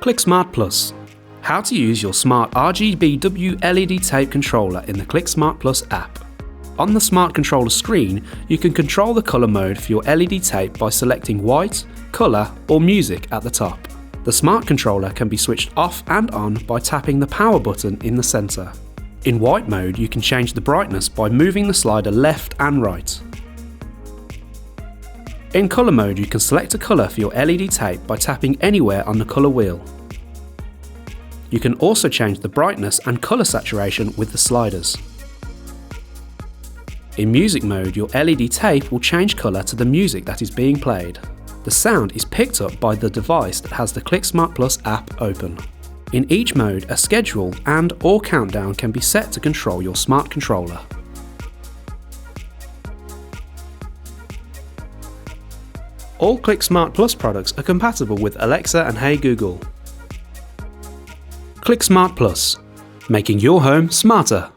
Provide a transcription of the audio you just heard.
ClickSmart Plus. How to use your smart RGBW LED tape controller in the ClickSmart Plus app. On the smart controller screen, you can control the colour mode for your LED tape by selecting white, colour or music at the top. The smart controller can be switched off and on by tapping the power button in the centre. In white mode, you can change the brightness by moving the slider left and right. In colour mode, you can select a colour for your LED tape by tapping anywhere on the colour wheel. You can also change the brightness and colour saturation with the sliders. In music mode, your LED tape will change colour to the music that is being played. The sound is picked up by the device that has the ClickSmart Plus app open. In each mode, a schedule and/or countdown can be set to control your smart controller. All ClickSmart Plus products are compatible with Alexa and Hey Google. ClickSmart Plus, making your home smarter.